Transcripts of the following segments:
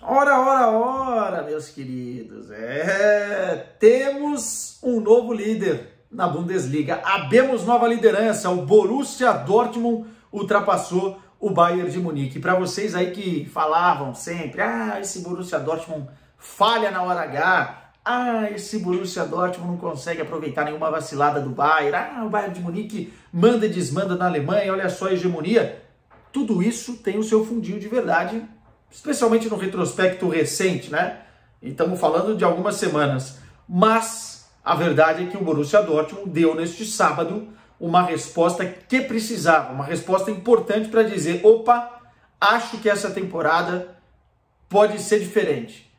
Ora, meus queridos, temos um novo líder na Bundesliga, habemos nova liderança, o Borussia Dortmund ultrapassou o Bayern de Munique. Para vocês aí que falavam sempre, esse Borussia Dortmund falha na hora H, esse Borussia Dortmund não consegue aproveitar nenhuma vacilada do Bayern, o Bayern de Munique manda e desmanda na Alemanha, olha só a hegemonia. Tudo isso tem o seu fundinho de verdade, especialmente no retrospecto recente, né? E estamos falando de algumas semanas. Mas a verdade é que o Borussia Dortmund deu neste sábado uma resposta que precisava, uma resposta importante para dizer, opa, acho que essa temporada pode ser diferente.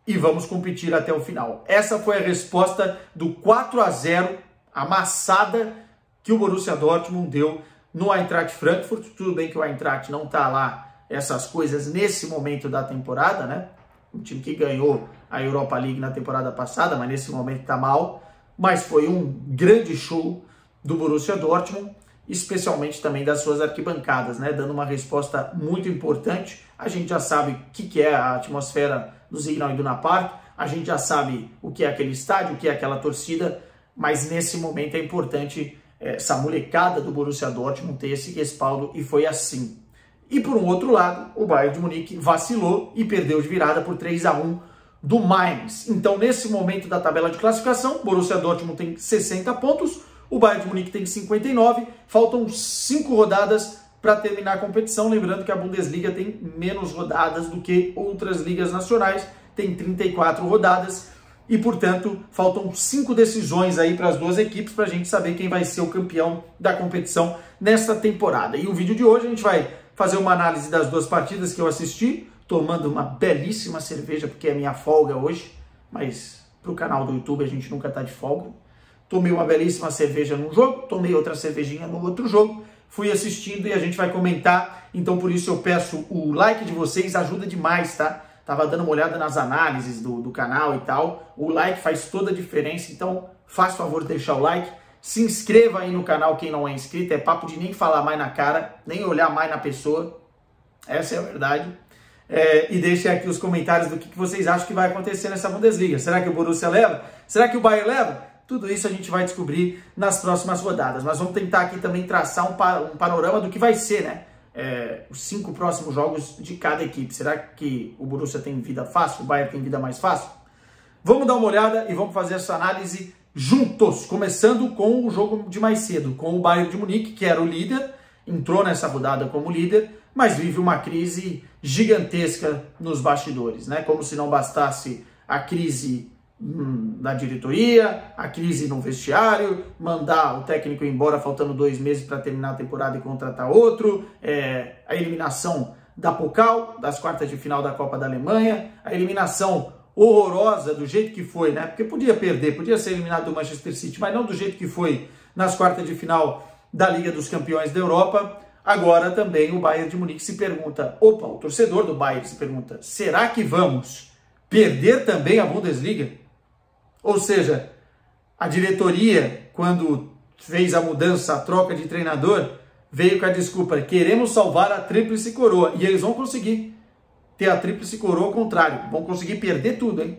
E vamos competir até o final. Essa foi a resposta do 4-0, amassada, que o Borussia Dortmund deu no Eintracht Frankfurt. Tudo bem que o Eintracht não está lá essas coisas nesse momento da temporada, né? Um time que ganhou a Europa League na temporada passada, mas nesse momento está mal. Mas foi um grande show do Borussia Dortmund, especialmente também das suas arquibancadas, né? Dando uma resposta muito importante. A gente já sabe o que é a atmosfera do Signal Iduna Park, a gente já sabe o que é aquele estádio, o que é aquela torcida, mas nesse momento é importante essa molecada do Borussia Dortmund ter esse respaldo, e foi assim. E por um outro lado, o Bayern de Munique vacilou e perdeu de virada por 3-1 do Mainz. Então, nesse momento da tabela de classificação, o Borussia Dortmund tem 60 pontos, o Bayern de Munique tem 59, faltam 5 rodadas para terminar a competição. Lembrando que a Bundesliga tem menos rodadas do que outras ligas nacionais, tem 34 rodadas e, portanto, faltam 5 decisões aí para as duas equipes para a gente saber quem vai ser o campeão da competição nesta temporada. E o vídeo de hoje a gente vai fazer uma análise das duas partidas que eu assisti, tomando uma belíssima cerveja, porque é minha folga hoje, mas para o canal do YouTube a gente nunca está de folga. Tomei uma belíssima cerveja num jogo, tomei outra cervejinha no outro jogo, fui assistindo e a gente vai comentar, então por isso eu peço o like de vocês, ajuda demais, tá? Tava dando uma olhada nas análises do canal e tal, o like faz toda a diferença, então faz favor de deixar o like, se inscreva aí no canal quem não é inscrito, é papo de nem falar mais na cara, nem olhar mais na pessoa, essa é a verdade, e deixem aqui os comentários do que vocês acham que vai acontecer nessa Bundesliga. Será que o Borussia leva? Será que o Bayern leva? Tudo isso a gente vai descobrir nas próximas rodadas. Mas vamos tentar aqui também traçar um panorama do que vai ser, né? Os 5 próximos jogos de cada equipe. Será que o Borussia tem vida fácil? O Bayern tem vida mais fácil? Vamos dar uma olhada e vamos fazer essa análise juntos. Começando com o jogo de mais cedo, com o Bayern de Munique, que era o líder, entrou nessa rodada como líder, mas vive uma crise gigantesca nos bastidores, né? Como se não bastasse a crise na diretoria, a crise no vestiário, mandar o técnico embora faltando 2 meses para terminar a temporada e contratar outro, a eliminação da Pokal, das quartas de final da Copa da Alemanha, a eliminação horrorosa do jeito que foi, né? Porque podia perder, podia ser eliminado do Manchester City, mas não do jeito que foi nas quartas de final da Liga dos Campeões da Europa. Agora também o Bayern de Munique se pergunta, opa, o torcedor do Bayern se pergunta, será que vamos perder também a Bundesliga? Ou seja, a diretoria, quando fez a mudança, a troca de treinador, veio com a desculpa, queremos salvar a tríplice coroa. E eles vão conseguir ter a tríplice coroa ao contrário, vão conseguir perder tudo, hein?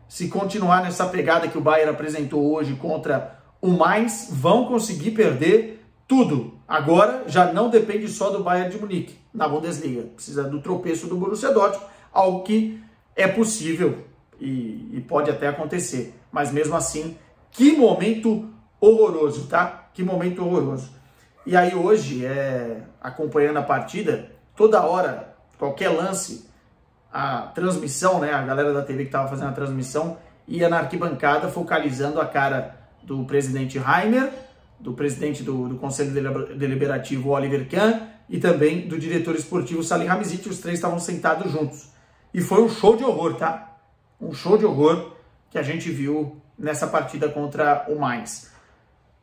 Se continuar nessa pegada que o Bayern apresentou hoje contra o Mainz, vão conseguir perder tudo. Agora já não depende só do Bayern de Munique na Bundesliga. Precisa do tropeço do Borussia Dortmund, algo que é possível e pode até acontecer. Mas mesmo assim, que momento horroroso, tá? Que momento horroroso. E aí hoje, acompanhando a partida, toda hora, qualquer lance, a transmissão, né? A galera da TV que estava fazendo a transmissão ia na arquibancada focalizando a cara do presidente Rainer, do presidente do Conselho Deliberativo Oliver Kahn e também do diretor esportivo Salihamidzic. Os 3 estavam sentados juntos. E foi um show de horror, tá? Um show de horror que a gente viu nessa partida contra o Mainz.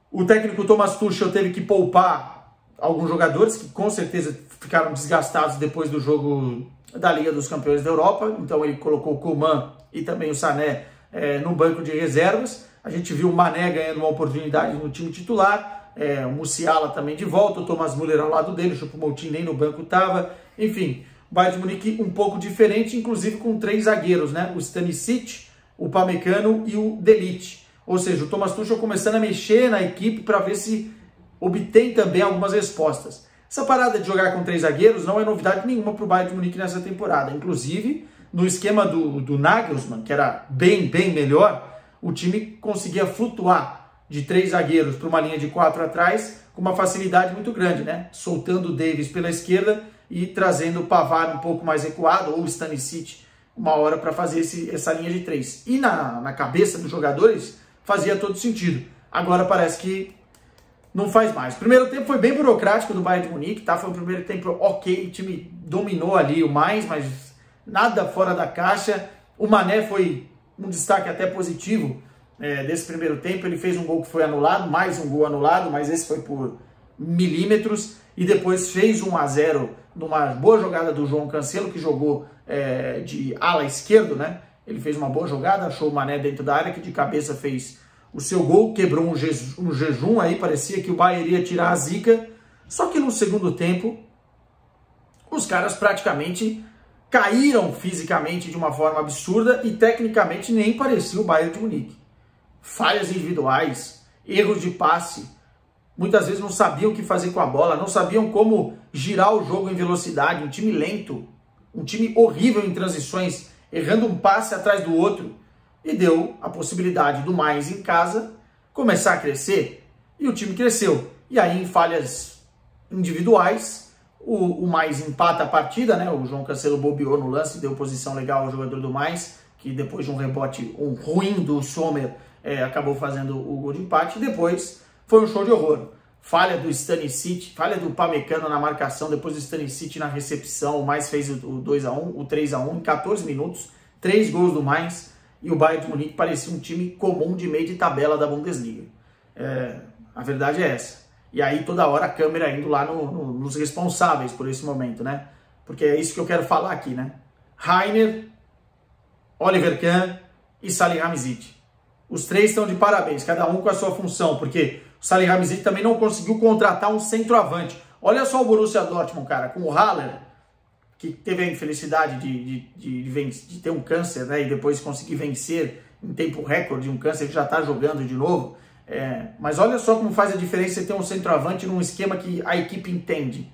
O técnico Thomas Tuchel teve que poupar alguns jogadores que com certeza ficaram desgastados depois do jogo da Liga dos Campeões da Europa. Então ele colocou o Coman e também o Sané no banco de reservas. A gente viu o Mané ganhando uma oportunidade no time titular, o Musiala também de volta, o Thomas Müller ao lado dele, o Choupo-Moting nem no banco estava. Enfim, O Bayern de Munique um pouco diferente, inclusive com 3 zagueiros, né? O Stanisic, o Upamecano e o De Ligt. Ou seja, o Thomas Tuchel começando a mexer na equipe para ver se obtém também algumas respostas. Essa parada de jogar com 3 zagueiros não é novidade nenhuma para o Bayern de Munique nessa temporada. Inclusive, no esquema do Nagelsmann, que era bem melhor, o time conseguia flutuar de 3 zagueiros para uma linha de 4 atrás com uma facilidade muito grande, né? Soltando o Davies pela esquerda e trazendo o Pavard um pouco mais recuado, ou o Stanisic uma hora para fazer essa linha de 3. E na cabeça dos jogadores fazia todo sentido. Agora parece que não faz mais. O primeiro tempo foi bem burocrático do Bayern de Munique, tá? Foi um primeiro tempo ok, o time dominou ali o mais, mas nada fora da caixa. O Mané foi um destaque até positivo desse primeiro tempo. Ele fez um gol que foi anulado, mais um gol anulado, mas esse foi por milímetros. E depois fez 1-0 numa boa jogada do João Cancelo, que jogou de ala esquerdo, né? Ele fez uma boa jogada, achou o Mané dentro da área, que de cabeça fez o seu gol, quebrou um jejum aí, parecia que o Bayern iria tirar a zica. Só que no segundo tempo, os caras praticamente caíram fisicamente de uma forma absurda e tecnicamente nem parecia o Bayern de Munique. Falhas individuais, erros de passe, muitas vezes não sabiam o que fazer com a bola, não sabiam como girar o jogo em velocidade, um time lento, um time horrível em transições, errando um passe atrás do outro. E deu a possibilidade do Mainz em casa começar a crescer, e o time cresceu. E aí, em falhas individuais, o Mainz empata a partida, né? O João Cancelo bobeou no lance, deu posição legal ao jogador do Mainz, que depois de um rebote ruim do Sommer, acabou fazendo o gol de empate. E depois foi um show de horror. Falha do Stanisic, falha do Upamecano na marcação, depois do Stanisic na recepção. O Mainz fez o 2-1, o 3-1 em 14 minutos, 3 gols do Mainz. E o Bayern de Munique parecia um time comum de meio de tabela da Bundesliga. A verdade é essa. E aí toda hora a câmera indo lá nos responsáveis por esse momento, né? Porque é isso que eu quero falar aqui, né? Reiner, Oliver Kahn e Salihamidzic. Os 3 estão de parabéns, cada um com a sua função, porque o Salihamidzic também não conseguiu contratar um centroavante. Olha só o Borussia Dortmund, cara, com o Haller, que teve a infelicidade de ter um câncer, né, e depois conseguir vencer em tempo recorde um câncer, que já está jogando de novo. Mas olha só como faz a diferença ter um centroavante num esquema que a equipe entende.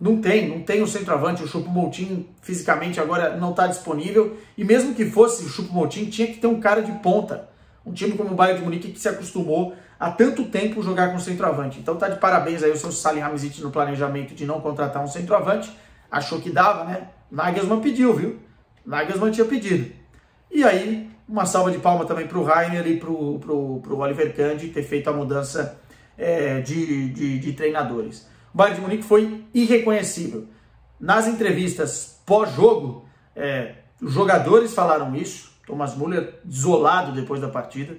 Não tem um centroavante. O Choupo-Moting fisicamente agora não está disponível, e mesmo que fosse o Choupo-Moting, tinha que ter um cara de ponta. Um time como o Bayern de Munique que se acostumou há tanto tempo jogar com centroavante. Então tá de parabéns aí o seu Salihamidzic no planejamento de não contratar um centroavante. Achou que dava, né? Nagelsmann pediu, viu? Nagelsmann tinha pedido. E aí, uma salva de palma também para o Reiner e para o Oliver Kahn de ter feito a mudança de treinadores. O Bayern de Munique foi irreconhecível. Nas entrevistas pós-jogo, os jogadores falaram isso. Thomas Müller desolado depois da partida.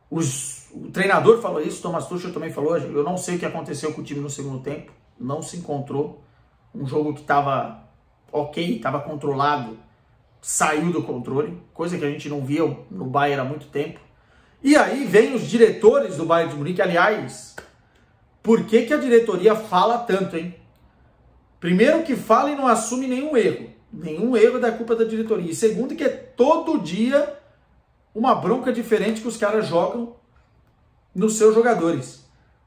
O treinador falou isso, Thomas Tuchel também falou. Eu não sei o que aconteceu com o time no segundo tempo. Não se encontrou. Um jogo que estava ok, estava controlado, saiu do controle, coisa que a gente não via no Bayern há muito tempo. E aí vem os diretores do Bayern de Munique. Aliás, por que a diretoria fala tanto, hein? Primeiro, que fala e não assume nenhum erro. Nenhum erro da culpa da diretoria. E segundo, que é todo dia uma bronca diferente que os caras jogam nos seus jogadores.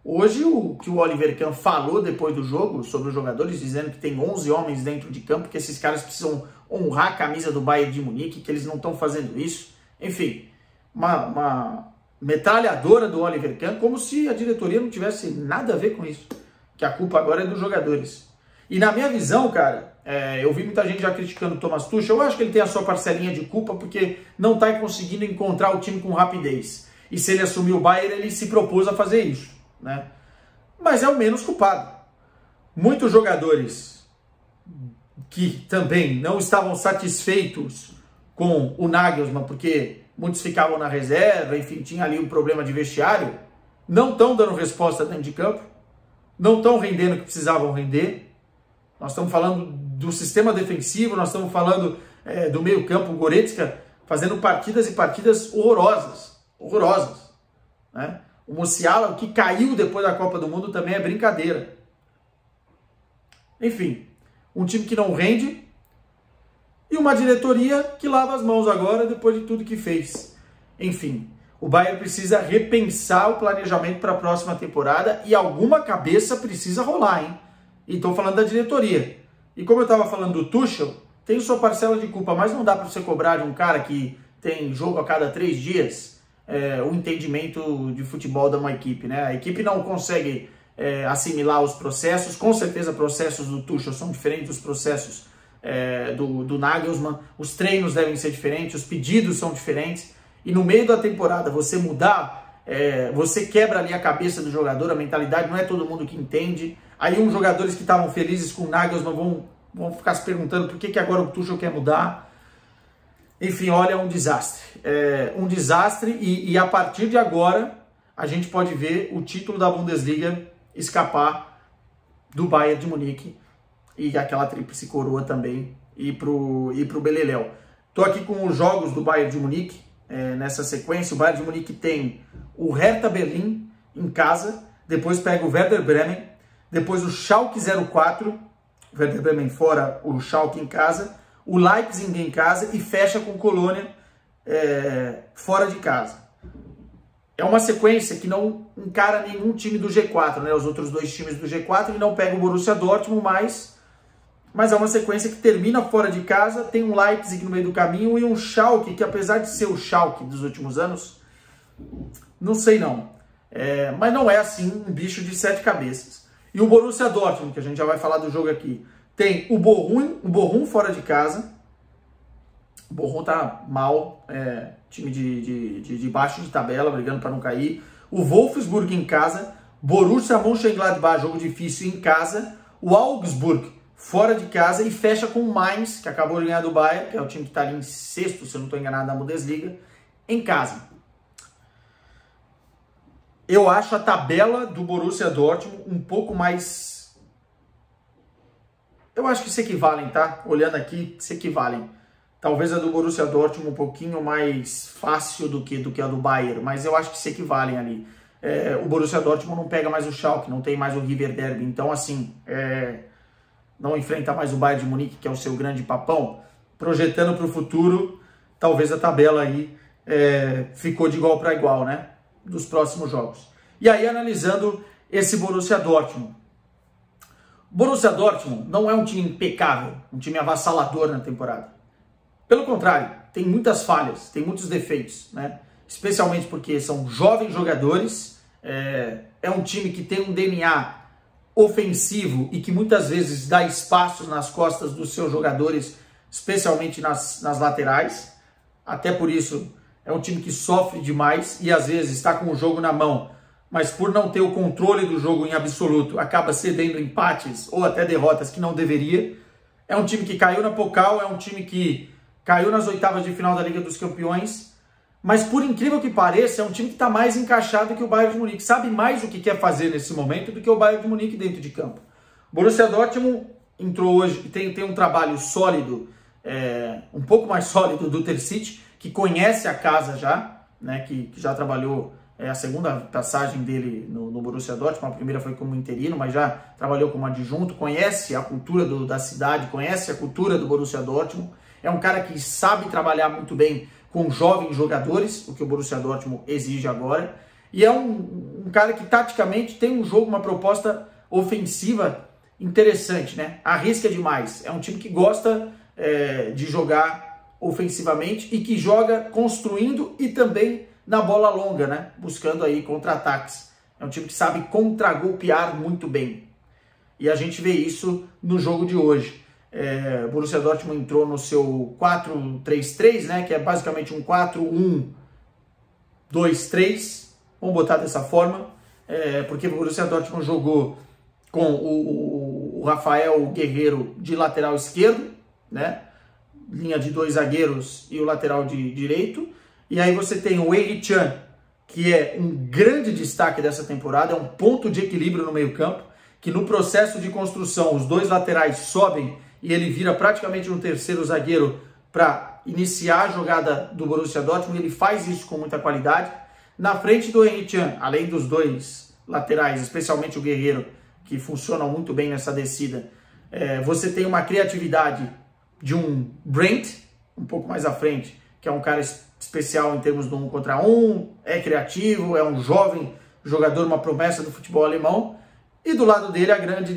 Hoje, o que o Oliver Kahn falou depois do jogo sobre os jogadores, dizendo que tem 11 homens dentro de campo, que esses caras precisam honrar a camisa do Bayern de Munique, que eles não estão fazendo isso. Enfim, uma metralhadora do Oliver Kahn, como se a diretoria não tivesse nada a ver com isso. Que a culpa agora é dos jogadores. E na minha visão, cara, eu vi muita gente já criticando o Thomas Tuchel. Eu acho que ele tem a sua parcelinha de culpa porque não está conseguindo encontrar o time com rapidez. E se ele assumiu o Bayern, ele se propôs a fazer isso, né? Mas é o menos culpado. Muitos jogadores que também não estavam satisfeitos com o Nagelsmann, porque muitos ficavam na reserva, enfim, tinha ali um problema de vestiário, não estão dando resposta dentro de campo, não estão rendendo o que precisavam render. Nós estamos falando do sistema defensivo, nós estamos falando do meio campo, o Goretzka fazendo partidas e partidas horrorosas, né? O Musiala, o que caiu depois da Copa do Mundo, também é brincadeira. Enfim, um time que não rende e uma diretoria que lava as mãos agora depois de tudo que fez. Enfim, o Bayern precisa repensar o planejamento para a próxima temporada e alguma cabeça precisa rolar, hein? E estou falando da diretoria. E como eu estava falando do Tuchel, tem sua parcela de culpa, mas não dá para você cobrar de um cara que tem jogo a cada 3 dias o entendimento de futebol de uma equipe, né? A equipe não consegue assimilar os processos. Com certeza processos do Tuchel são diferentes dos processos do Nagelsmann. Os treinos devem ser diferentes, os pedidos são diferentes. E no meio da temporada você mudar, você quebra ali a cabeça do jogador, a mentalidade, não é todo mundo que entende. Aí uns jogadores que estavam felizes com o Nagelsmann vão ficar se perguntando por que agora o Tuchel quer mudar. Enfim, olha, é um desastre. Um desastre e a partir de agora a gente pode ver o título da Bundesliga escapar do Bayern de Munique e aquela tríplice coroa também ir pro Beleléu. Estou aqui com os jogos do Bayern de Munique nessa sequência. O Bayern de Munique tem o Hertha Berlim em casa, depois pega o Werder Bremen, depois o Schalke 04, o Werder Bremen fora, o Schalke em casa, o Leipzig em casa e fecha com o Colônia fora de casa. É uma sequência que não encara nenhum time do G4, né? Os outros 2 times do G4, e não pega o Borussia Dortmund, mas é uma sequência que termina fora de casa, tem um Leipzig no meio do caminho e um Schalke, que apesar de ser o Schalke dos últimos anos, não sei não. Mas não é assim um bicho de 7 cabeças. E o Borussia Dortmund, que a gente já vai falar do jogo aqui, tem o Bochum fora de casa. O Bochum tá mal, time de baixo de tabela, brigando para não cair. O Wolfsburg em casa, Borussia Mönchengladbach, jogo difícil em casa. O Augsburg fora de casa e fecha com o Mainz, que acabou de ganhar do Bayern, que é o time que está ali em 6º, se eu não estou enganado, na Bundesliga, em casa. Eu acho a tabela do Borussia Dortmund um pouco mais... Eu acho que se equivalem, tá? Olhando aqui, se equivalem. Talvez a do Borussia Dortmund um pouquinho mais fácil do que a do Bayern, mas eu acho que se equivalem ali. O Borussia Dortmund não pega mais o Schalke, não tem mais o River Derby, então assim, não enfrenta mais o Bayern de Munique, que é o seu grande papão. Projetando para o futuro, talvez a tabela aí ficou de igual para igual, né? Dos próximos jogos. E aí, analisando esse Borussia Dortmund. Borussia Dortmund não é um time impecável, um time avassalador na temporada. Pelo contrário, tem muitas falhas, tem muitos defeitos, né? Especialmente porque são jovens jogadores, é um time que tem um DNA ofensivo e que muitas vezes dá espaços nas costas dos seus jogadores, especialmente nas laterais. Até por isso, é um time que sofre demais e às vezes está com o jogo na mão, mas por não ter o controle do jogo em absoluto, acaba cedendo empates ou até derrotas que não deveria. É um time que caiu na Pokal, é um time que caiu nas oitavas de final da Liga dos Campeões, mas por incrível que pareça, é um time que está mais encaixado que o Bayern de Munique, sabe mais o que quer fazer nesse momento do que o Bayern de Munique dentro de campo. O Borussia Dortmund entrou hoje, tem um trabalho sólido, um pouco mais sólido do Terzic, que conhece a casa já, né, que já trabalhou... a segunda passagem dele no Borussia Dortmund, a primeira foi como interino, mas já trabalhou como adjunto, conhece a cultura da cidade, conhece a cultura do Borussia Dortmund, é um cara que sabe trabalhar muito bem com jovens jogadores, o que o Borussia Dortmund exige agora, e é um cara que taticamente tem um jogo, uma proposta ofensiva interessante, né? Arrisca demais, é um time que gosta de jogar ofensivamente e que joga construindo e também na bola longa, né? Buscando aí contra-ataques. É um time que sabe contra-golpear muito bem. E a gente vê isso no jogo de hoje. O Borussia Dortmund entrou no seu 4-3-3, né? Que é basicamente um 4-1-2-3. Vamos botar dessa forma. Porque o Borussia Dortmund jogou com o Rafael Guerreiro de lateral esquerdo, né? Linha de 2 zagueiros e o lateral direito. E aí você tem o Emre Can, que é um grande destaque dessa temporada, é um ponto de equilíbrio no meio-campo, que no processo de construção os 2 laterais sobem e ele vira praticamente um terceiro zagueiro para iniciar a jogada do Borussia Dortmund, ele faz isso com muita qualidade. Na frente do Emre Can, além dos 2 laterais, especialmente o Guerreiro, que funcionam muito bem nessa descida, Você tem uma criatividade de um Brent, um pouco mais à frente, que é um cara especial em termos do 1 contra 1, é criativo, é um jovem jogador, uma promessa do futebol alemão. E do lado dele o grande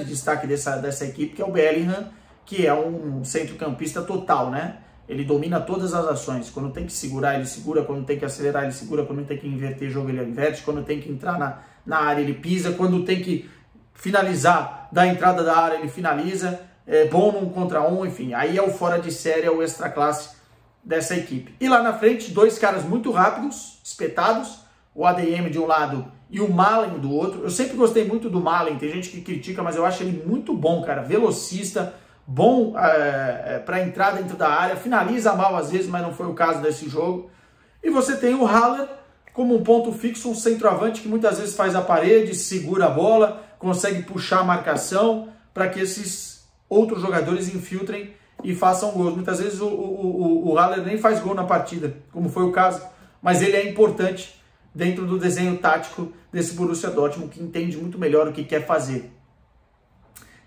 destaque dessa equipe, que é o Bellingham, que é um centrocampista total, né? Ele domina todas as ações. Quando tem que segurar, ele segura. Quando tem que acelerar, ele segura. Quando tem que inverter jogo, ele inverte. Quando tem que entrar na área, ele pisa. Quando tem que finalizar da entrada da área, ele finaliza. É bom num contra um, enfim. Aí é o fora de série, é o extra classe dessa equipe. E lá na frente, dois caras muito rápidos, espetados. O ADM de um lado e o Malen do outro. Eu sempre gostei muito do Malen. Tem gente que critica, mas eu acho ele muito bom, cara. Velocista. Bom para entrar dentro da área, finaliza mal às vezes, mas não foi o caso desse jogo. E você tem o Haller como um ponto fixo, um centroavante que muitas vezes faz a parede, segura a bola, consegue puxar a marcação para que esses outros jogadores infiltrem e façam gols. Muitas vezes o Haller nem faz gol na partida, como foi o caso, mas ele é importante dentro do desenho tático desse Borussia Dortmund, que entende muito melhor o que quer fazer.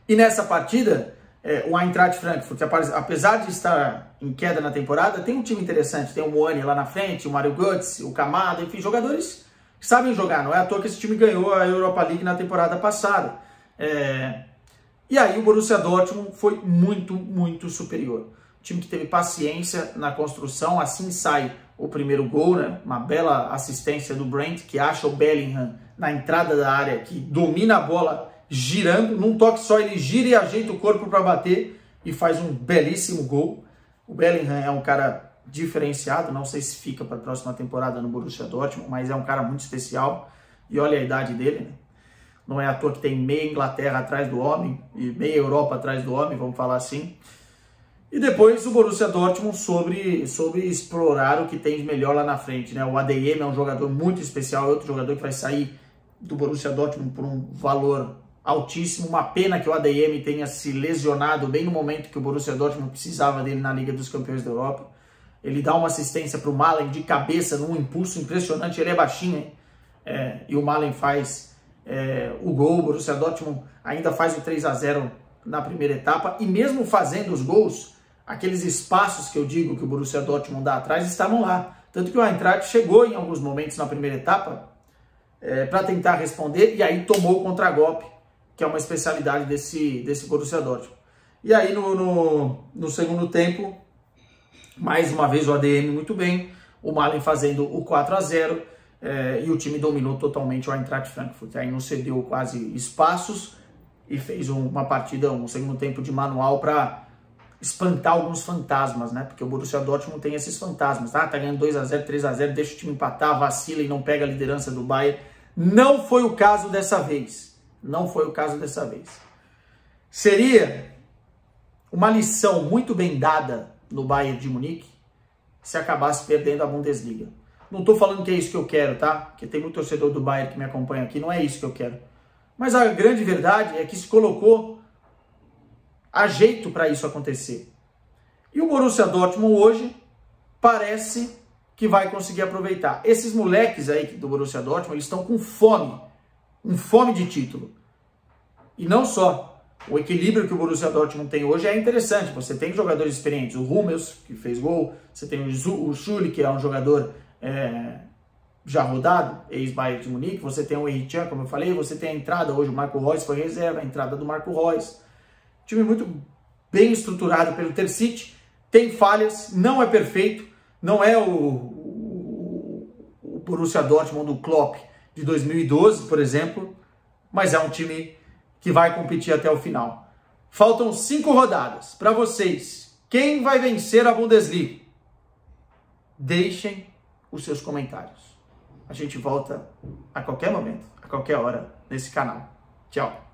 E nessa partida, o Eintracht Frankfurt, apesar de estar em queda na temporada, tem um time interessante. Tem o Moani lá na frente, o Mario Götze, o Kamada, enfim, jogadores que sabem jogar. Não é à toa que esse time ganhou a Europa League na temporada passada. E aí o Borussia Dortmund foi muito, muito superior. O time que teve paciência na construção, assim sai o primeiro gol, né? Uma bela assistência do Brent, que acha o Bellingham na entrada da área, que domina a bola girando, num toque só ele gira e ajeita o corpo para bater e faz um belíssimo gol. O Bellingham é um cara diferenciado, não sei se fica para a próxima temporada no Borussia Dortmund, mas é um cara muito especial e olha a idade dele, né? Não é à toa que tem meia Inglaterra atrás do homem e meia Europa atrás do homem, vamos falar assim. E depois o Borussia Dortmund sobre explorar o que tem de melhor lá na frente, né? O ADM é um jogador muito especial, é outro jogador que vai sair do Borussia Dortmund por um valor altíssimo. Uma pena que o ADM tenha se lesionado bem no momento que o Borussia Dortmund precisava dele na Liga dos Campeões da Europa. Ele dá uma assistência para o Malen de cabeça num impulso impressionante. Ele é baixinho, hein? E o Malen faz o gol. O Borussia Dortmund ainda faz o 3-0 na primeira etapa. E mesmo fazendo os gols, aqueles espaços que eu digo que o Borussia Dortmund dá atrás estavam lá. Tanto que o Eintracht chegou em alguns momentos na primeira etapa para tentar responder e aí tomou o contragolpe, que é uma especialidade desse Borussia Dortmund. E aí no segundo tempo, mais uma vez o ADM muito bem, o Malen fazendo o 4-0 e o time dominou totalmente o Eintracht Frankfurt. Aí não cedeu quase espaços e fez uma partida, um segundo tempo de manual para espantar alguns fantasmas, né? Porque o Borussia Dortmund tem esses fantasmas, tá ganhando 2-0, 3-0, deixa o time empatar, vacila e não pega a liderança do Bayern. Não foi o caso dessa vez. Não foi o caso dessa vez. Seria uma lição muito bem dada no Bayern de Munique se acabasse perdendo a Bundesliga. Não estou falando que é isso que eu quero, tá? Porque tem muito torcedor do Bayern que me acompanha aqui, não é isso que eu quero. Mas a grande verdade é que se colocou a jeito para isso acontecer. E o Borussia Dortmund hoje parece que vai conseguir aproveitar. Esses moleques aí do Borussia Dortmund, eles estão com fome de título. E não só. O equilíbrio que o Borussia Dortmund tem hoje é interessante. Você tem jogadores experientes. O Hummels, que fez gol. Você tem o Schürrle, que é um jogador já rodado, ex-Bayern de Munique. Você tem o Henry Can, como eu falei. Você tem a entrada hoje. O Marco Reus foi reserva. A entrada do Marco Reus. Time muito bem estruturado pelo Terzic. Tem falhas. Não é perfeito. Não é o Borussia Dortmund do Klopp de 2012, por exemplo, mas é um time que vai competir até o final. Faltam 5 rodadas. Para vocês, quem vai vencer a Bundesliga? Deixem os seus comentários. A gente volta a qualquer momento, a qualquer hora, nesse canal. Tchau!